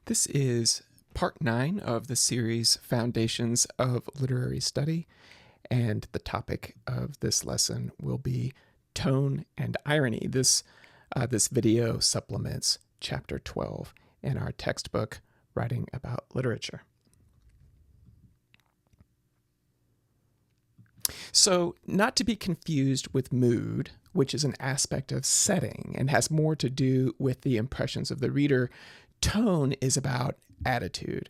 This is part 9 of the series Foundations of Literary Study, and the topic of this lesson will be tone and irony. This video supplements chapter 12 in our textbook, Writing About Literature. So, not to be confused with mood, which is an aspect of setting and has more to do with the impressions of the reader, tone is about attitude.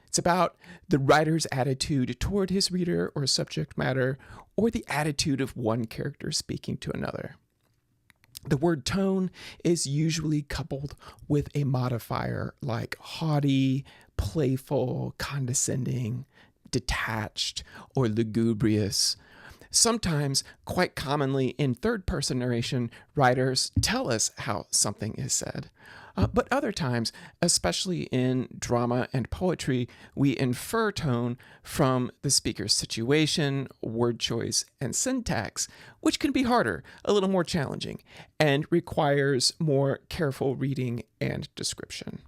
It's about the writer's attitude toward his reader or subject matter, or the attitude of one character speaking to another. The word tone is usually coupled with a modifier like haughty, playful, condescending, detached, or lugubrious. Sometimes, quite commonly in third-person narration, writers tell us how something is said. But other times, especially in drama and poetry, we infer tone from the speaker's situation, word choice, and syntax, which can be harder, a little more challenging, and requires more careful reading and description.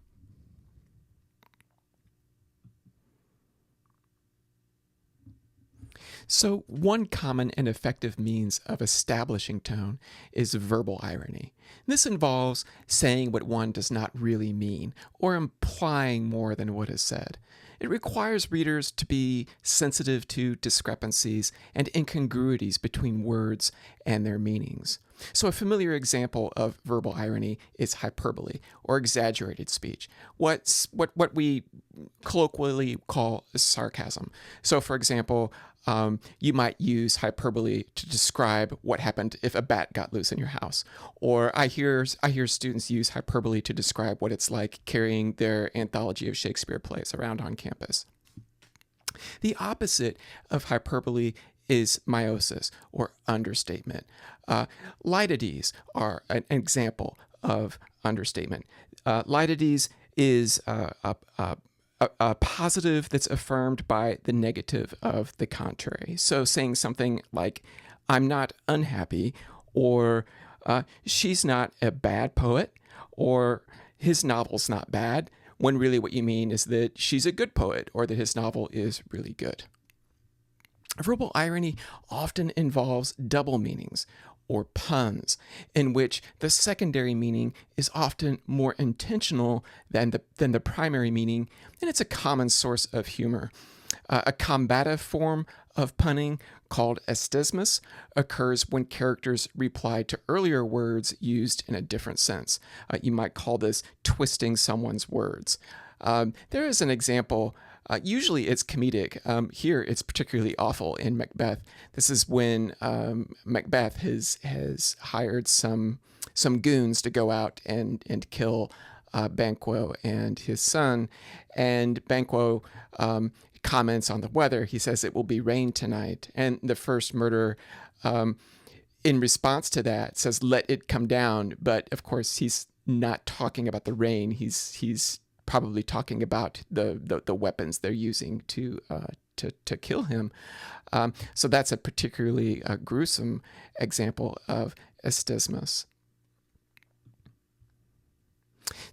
So, one common and effective means of establishing tone is verbal irony. This involves saying what one does not really mean, or implying more than what is said. It requires readers to be sensitive to discrepancies and incongruities between words and their meanings. So a familiar example of verbal irony is hyperbole, or exaggerated speech, what we colloquially call sarcasm. So for example, you might use hyperbole to describe what happened if a bat got loose in your house. Or I hear students use hyperbole to describe what it's like carrying their anthology of Shakespeare plays around on campus. The opposite of hyperbole is meiosis, or understatement. Leidades are an example of understatement. Leidades is a positive that's affirmed by the negative of the contrary. So saying something like, I'm not unhappy, or she's not a bad poet, or his novel's not bad, when really what you mean is that she's a good poet, or that his novel is really good. Verbal irony often involves double meanings, or puns, in which the secondary meaning is often more intentional than the primary meaning, and it's a common source of humor. A combative form of punning, called estismus, occurs when characters reply to earlier words used in a different sense. You might call this twisting someone's words. There is an example. Usually it's comedic. Here it's particularly awful in Macbeth. This is when Macbeth has hired some goons to go out and kill Banquo and his son. And Banquo comments on the weather. He says it will be rain tonight. And the first murderer, in response to that, says, let it come down. But of course, he's not talking about the rain. He's probably talking about the weapons they're using to kill him. So that's a particularly gruesome example of estismus.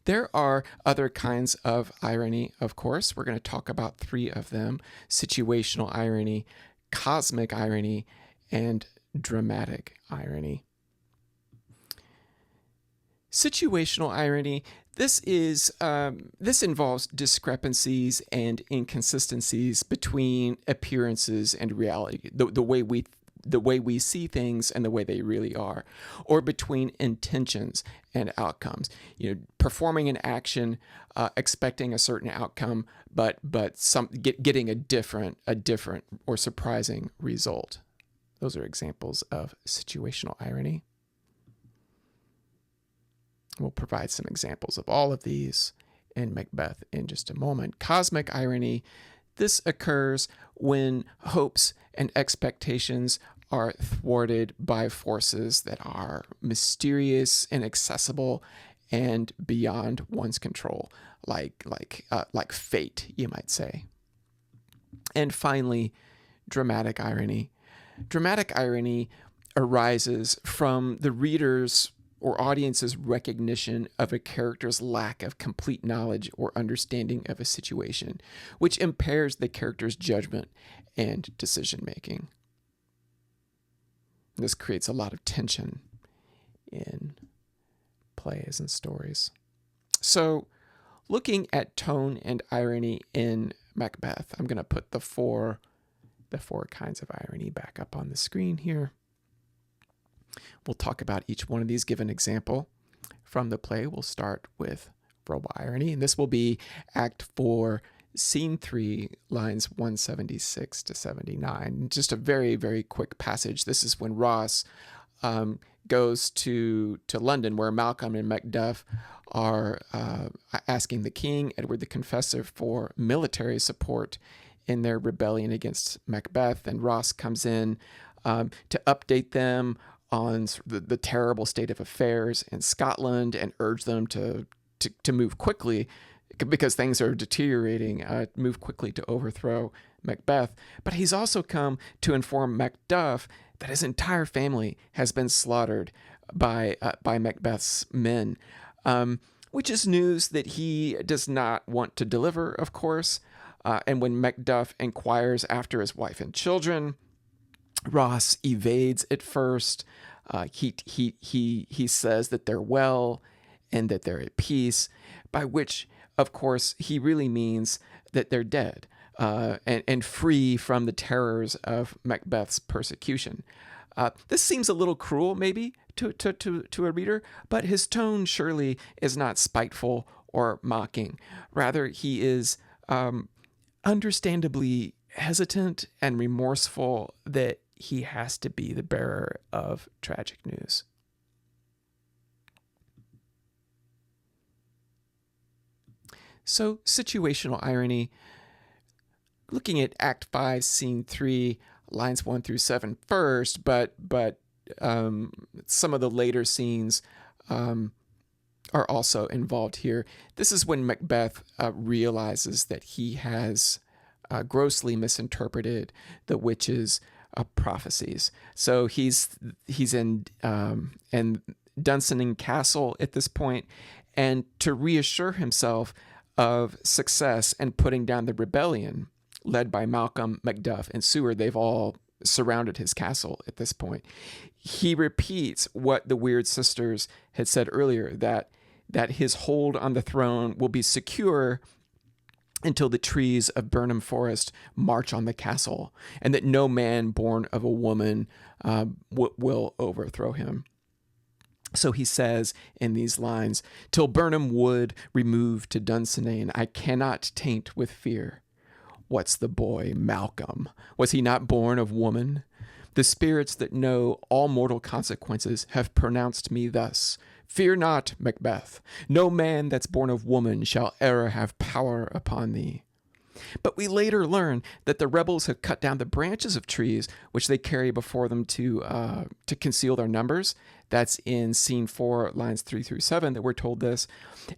There are other kinds of irony, of course. We're going to talk about 3 of them: situational irony, cosmic irony, and dramatic irony. Situational irony, this involves discrepancies and inconsistencies between appearances and reality, the way we see things and the way they really are, or between intentions and outcomes. Performing an action, expecting a certain outcome, but getting a different or surprising result. Those are examples of situational irony. We'll provide some examples of all of these in Macbeth in just a moment. Cosmic irony, this occurs when hopes and expectations are thwarted by forces that are mysterious, inaccessible, and beyond one's control, like fate, you might say. And finally, dramatic irony. Dramatic irony arises from the reader's or audience's recognition of a character's lack of complete knowledge or understanding of a situation, which impairs the character's judgment and decision making. This creates a lot of tension in plays and stories. So, looking at tone and irony in Macbeth, I'm going to put the four kinds of irony back up on the screen here. We'll talk about each one of these, give an example from the play. We'll start with verbal irony, and this will be Act 4, Scene 3, lines 176 to 79. Just a very, very quick passage. This is when Ross goes to London, where Malcolm and Macduff are asking the king, Edward the Confessor, for military support in their rebellion against Macbeth. And Ross comes in to update them on the terrible state of affairs in Scotland and urge them to move quickly, because things are deteriorating, move quickly to overthrow Macbeth. But he's also come to inform Macduff that his entire family has been slaughtered by Macbeth's men, which is news that he does not want to deliver, of course. And when Macduff inquires after his wife and children, Ross evades at first. He says that they're well and that they're at peace, by which, of course, he really means that they're dead and free from the terrors of Macbeth's persecution. This seems a little cruel, maybe, to a reader, but his tone surely is not spiteful or mocking. Rather, he is understandably hesitant and remorseful that he has to be the bearer of tragic news. So, situational irony. Looking at Act 5, Scene 3, lines 1 through 7 first, but some of the later scenes are also involved here. This is when Macbeth realizes that he has grossly misinterpreted the witch's prophecies. So he's in Dunsinane Castle at this point, and to reassure himself of success and putting down the rebellion led by Malcolm, Macduff, and Seward, they've all surrounded his castle at this point. He repeats what the Weird Sisters had said earlier, that his hold on the throne will be secure until the trees of Burnham Forest march on the castle, and that no man born of a woman will overthrow him. So he says in these lines, "Till Burnham Wood remove to Dunsinane, I cannot taint with fear. What's the boy Malcolm? Was he not born of woman? The spirits that know all mortal consequences have pronounced me thus. Fear not, Macbeth. No man that's born of woman shall e'er have power upon thee." But we later learn that the rebels have cut down the branches of trees which they carry before them to conceal their numbers. That's in Scene 4, lines 3 through 7 that we're told this.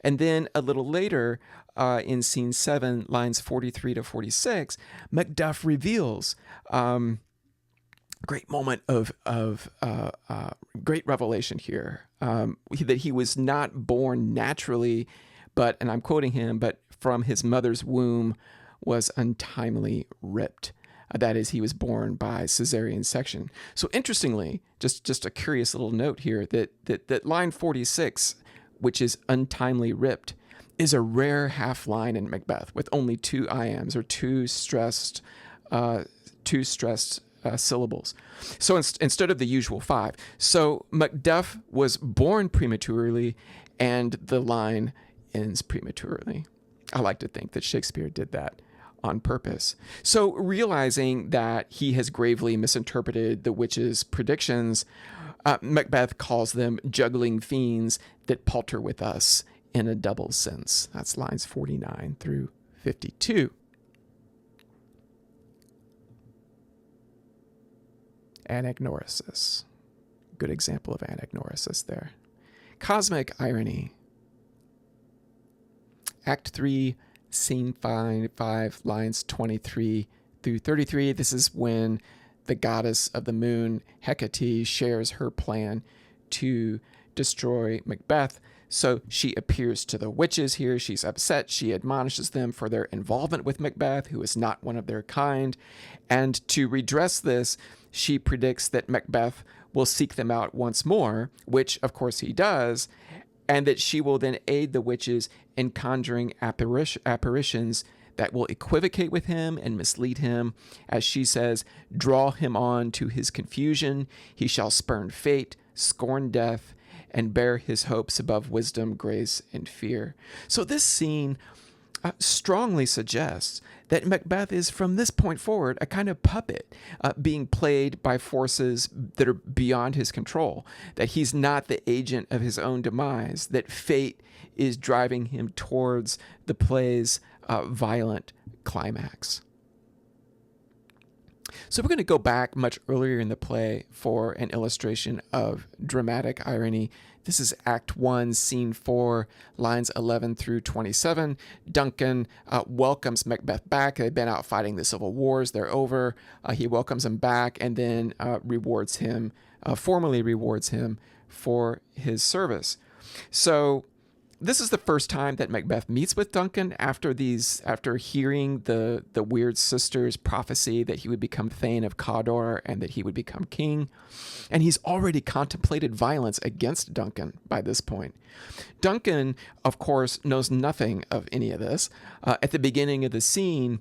And then a little later, in Scene 7, lines 43 to 46, Macduff reveals great moment of great revelation here, that he was not born naturally, but, and I'm quoting him, but from his mother's womb was untimely ripped. That is, he was born by cesarean section. So interestingly, just a curious little note here, that line 46, which is untimely ripped, is a rare half line in Macbeth with only two iambs, or two stressed syllables. So instead of the usual 5. So Macduff was born prematurely, and the line ends prematurely. I like to think that Shakespeare did that on purpose. So realizing that he has gravely misinterpreted the witch's predictions, Macbeth calls them juggling fiends that palter with us in a double sense. That's lines 49 through 52. Anagnorisis. Good example of anagnorisis there. Cosmic irony. Act 3, Scene 5, lines 23 through 33. This is when the goddess of the moon, Hecate, shares her plan to destroy Macbeth. So she appears to the witches here. She's upset. She admonishes them for their involvement with Macbeth, who is not one of their kind. And to redress this, she predicts that Macbeth will seek them out once more, which of course he does, and that she will then aid the witches in conjuring apparitions that will equivocate with him and mislead him. As she says, draw him on to his confusion. He shall spurn fate, scorn death, and bear his hopes above wisdom, grace, and fear. So this scene strongly suggests that Macbeth is, from this point forward, a kind of puppet being played by forces that are beyond his control, that he's not the agent of his own demise, that fate is driving him towards the play's violent climax. So we're going to go back much earlier in the play for an illustration of dramatic irony. This is Act 1, Scene 4, lines 11 through 27. Duncan welcomes Macbeth back. They've been out fighting the civil wars. They're over. He welcomes him back and then formally rewards him for his service. So this is the first time that Macbeth meets with Duncan after hearing the weird sister's prophecy that he would become Thane of Cawdor and that he would become king. And he's already contemplated violence against Duncan by this point. Duncan, of course, knows nothing of any of this. At the beginning of the scene,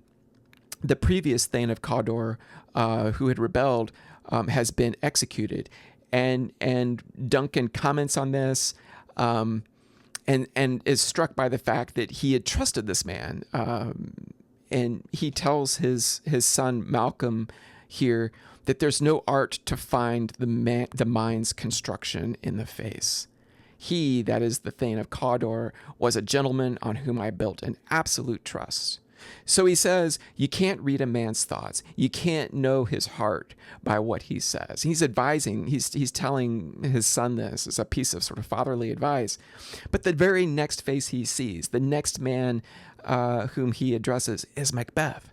the previous Thane of Cawdor, who had rebelled, has been executed. And Duncan comments on this, and is struck by the fact that he had trusted this man. And he tells his son Malcolm here that there's no art to find the mind's construction in the face. He, that is the Thane of Cawdor, was a gentleman on whom I built an absolute trust. So he says, you can't read a man's thoughts. You can't know his heart by what he says. He's advising, he's telling his son this as a piece of sort of fatherly advice. But the very next face he sees, the next man whom he addresses is Macbeth,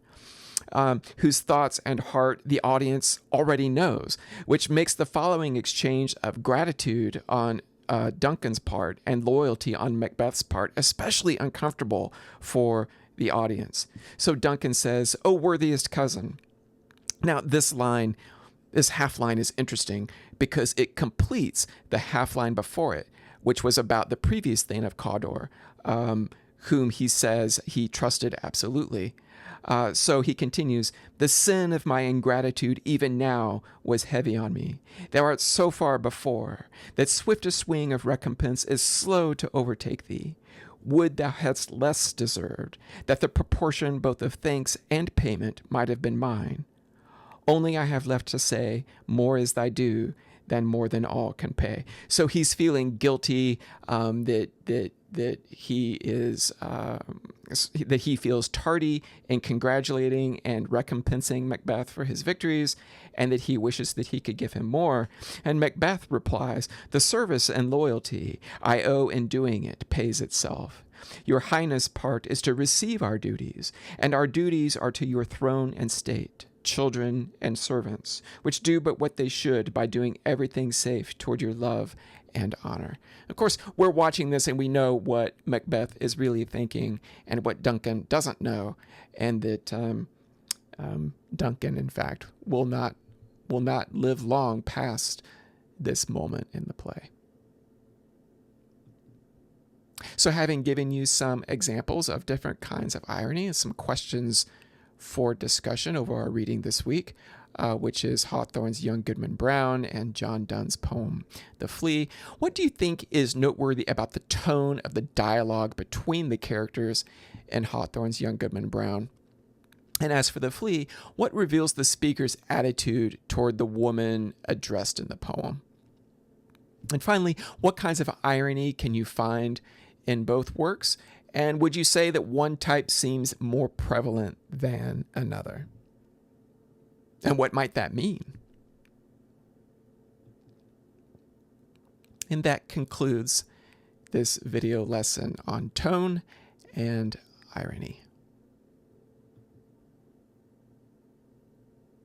whose thoughts and heart the audience already knows, which makes the following exchange of gratitude on Duncan's part and loyalty on Macbeth's part especially uncomfortable for the audience. So Duncan says, "Oh, worthiest cousin." Now, this half line is interesting because it completes the half line before it, which was about the previous Thane of Cawdor, whom he says he trusted absolutely. So he continues, "The sin of my ingratitude even now was heavy on me. Thou art so far before, that swiftest swing of recompense is slow to overtake thee. Would thou hadst less deserved, that the proportion both of thanks and payment might have been mine. Only I have left to say, more is thy due, than more than all can pay." So he's feeling guilty that he is that he feels tardy in congratulating and recompensing Macbeth for his victories, and that he wishes that he could give him more. And Macbeth replies, "The service and loyalty I owe in doing it pays itself. Your Highness' part is to receive our duties, and our duties are to your throne and state, children and servants, which do but what they should by doing everything safe toward your love and honor." Of course, we're watching this and we know what Macbeth is really thinking and what Duncan doesn't know, and that Duncan, in fact, will not live long past this moment in the play. So having given you some examples of different kinds of irony and some questions for discussion over our reading this week, which is Hawthorne's Young Goodman Brown and John Donne's poem, The Flea, what do you think is noteworthy about the tone of the dialogue between the characters in Hawthorne's Young Goodman Brown? And as for The Flea, what reveals the speaker's attitude toward the woman addressed in the poem? And finally, what kinds of irony can you find in both works? And would you say that one type seems more prevalent than another? And what might that mean? And that concludes this video lesson on tone and irony.